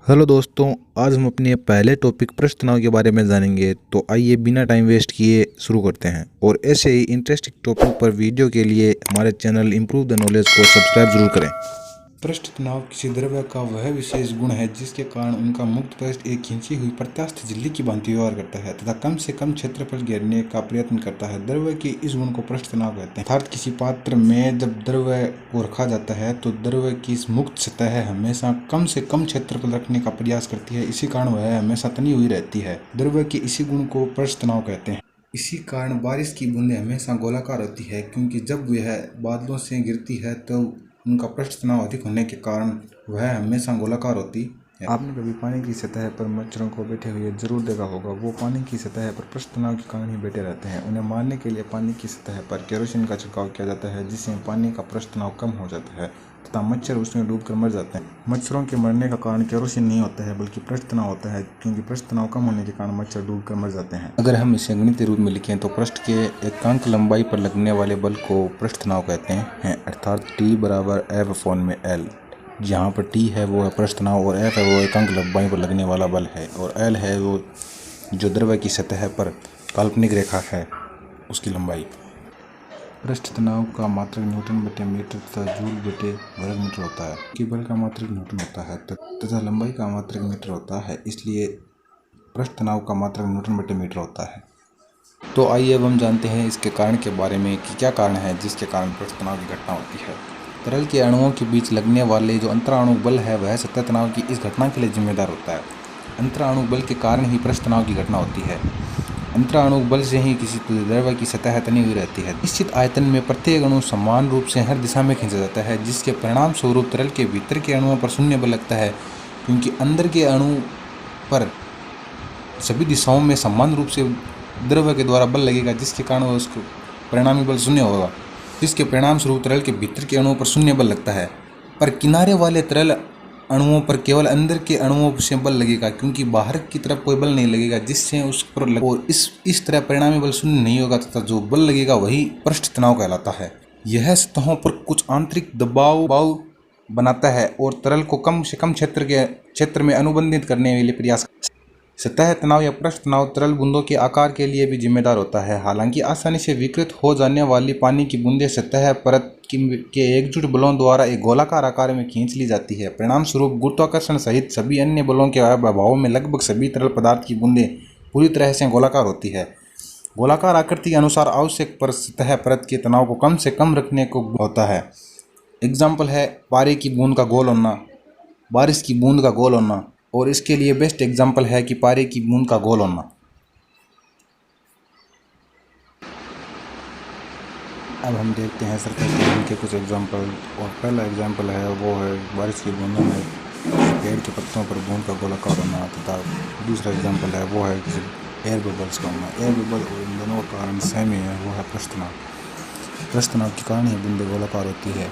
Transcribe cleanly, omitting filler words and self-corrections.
Hello दोस्तों, आज हम अपने पहले टॉपिक पृष्ठ तनाव के बारे में जानेंगे। तो आइए बिना टाइम वेस्ट किए शुरू करते हैं। और ऐसे ही इंटरेस्टिंग टॉपिक पर वीडियो के लिए हमारे चैनल इम्प्रूव द नॉलेज को सब्सक्राइब जरूर करें। पृष्ठ तनाव किसी द्रव्य का वह विशेष गुण है जिसके कारण उनका मुक्त पृष्ठ एक खींची हुई प्रत्यास्थ झिल्ली की भांति व्यवहार करता है तथा कम से कम क्षेत्रफल घेरने का प्रयत्न करता है। द्रव्य के इस गुण को पृष्ठ तनाव कहते हैं। अर्थात किसी पात्र में जब द्रव्य को रखा जाता है तो द्रव्य की मुक्त सतह हमेशा कम से कम क्षेत्रफल रखने का प्रयास करती है। इसी कारण वह हमेशा तनी हुई रहती है। द्रव्य के इसी गुण को पृष्ठ तनाव कहते हैं। इसी कारण बारिश की बूंदें हमेशा गोलाकार होती है, क्योंकि जब वह बादलों से गिरती है तो उनका पृष्ठ तनाव अधिक होने के कारण वह हमेशा गोलाकार होती है। आपने कभी पानी की सतह पर मच्छरों को बैठे हुए जरूर देखा होगा। वो पानी की सतह पर पृष्ठ तनाव के कारण ही बैठे रहते हैं। उन्हें मारने के लिए पानी की सतह पर केरोसिन का छिड़काव किया जाता है, जिससे पानी का पृष्ठ तनाव कम हो जाता है तथा मच्छर उसमें डूबकर मर जाते हैं। मच्छरों के मरने का कारण केरोसिन नहीं होता है बल्कि पृष्ठ तनाव होता है, क्योंकि पृष्ठ तनाव कम होने के कारण मच्छर डूबकर मर जाते हैं। अगर हम इसे गणितीय रूप में लिखें तो पृष्ठ के एकांक लंबाई पर लगने वाले बल को पृष्ठ तनाव कहते हैं, अर्थात T बराबर F/L। जहाँ पर T है वो है पृष्ठ तनाव और F है वो एकांक लंबाई पर लगने वाला बल है, और L है वो जो द्रव्य की सतह पर काल्पनिक रेखा है उसकी लंबाई। पृष्ठ तनाव का मात्रक न्यूटन बटे मीटर तथा जूल बटे वर्ग मीटर होता है। कि बल का मात्रक न्यूटन होता है तथा लंबाई का मात्रक मीटर होता है, इसलिए पृष्ठ तनाव का मात्रक न्यूटन बटे मीटर होता है। तो आइए अब हम जानते हैं इसके कारण के बारे में कि क्या कारण है जिसके कारण पृष्ठ तनाव की घटना होती है। तरल के अणुओं के बीच लगने वाले जो अंतराणु बल है वह सतह तनाव की इस घटना के लिए जिम्मेदार होता है। अंतराणु बल के कारण ही पृष्ठ तनाव की घटना होती है। अंतराणु बल से ही किसी द्रव्य की सतह तनी हुई रहती है। निश्चित आयतन में प्रत्येक अणु समान रूप से हर दिशा में खींचा जाता है, जिसके परिणाम स्वरूप तरल के भीतर के अणुओं पर शून्य बल लगता है, क्योंकि अंदर के अणु पर सभी दिशाओं में समान रूप से द्रव्य के द्वारा बल लगेगा, जिसके कारण वह उसको परिणामी बल शून्य होगा, जिसके परिणाम स्वरूप तरल के भीतर के अणुओं पर शून्य बल लगता है। पर किनारे वाले तरल अणुओं पर केवल अंदर के अणुओं से बल लगेगा, क्योंकि बाहर की तरफ कोई बल नहीं लगेगा जिससे उस पर और इस तरह परिणामी बल शून्य नहीं होगा तथा जो बल लगेगा वही पृष्ठ तनाव कहलाता है। यह सतहों पर कुछ आंतरिक दबाव बनाता है और तरल को कम से कम क्षेत्र में अनुबंधित करने के लिए प्रयास। सतह तनाव या पृष्ठ तनाव तरल बूंदों के आकार के लिए भी जिम्मेदार होता है। हालांकि आसानी से विकृत हो जाने वाली पानी की बूंदें सतह परत के एकजुट बलों द्वारा एक गोलाकार आकार में खींच ली जाती है। परिणाम स्वरूप गुरुत्वाकर्षण सहित सभी अन्य बलों के अभाव में लगभग सभी तरल पदार्थ की बूंदें पूरी तरह से गोलाकार होती है। गोलाकार आकृति के अनुसार आवश्यक पर सतह परत के तनाव को कम से कम रखने को होता है। एग्जाम्पल है पारे की बूंद का गोल होना, बारिश की बूंद का गोल होना, और इसके लिए बेस्ट एग्जाम्पल है कि पारे की बूंद का गोल होना। अब हम देखते हैं सर्कल की बूंद के कुछ एग्जाम्पल। और पहला एग्जाम्पल है वो है बारिश की बूंदों में पेड़ के पत्तों पर बूंद का गोलाकार होना, तथा दूसरा एग्जाम्पल है वो है किसी एयर बबल्स का होना। एयर बबल और इन दोनों का कारण सेम ही है, वो है पृष्ठ तनाव। पृष्ठ तनाव के कारण ही बूंदें गोलाकार होती है।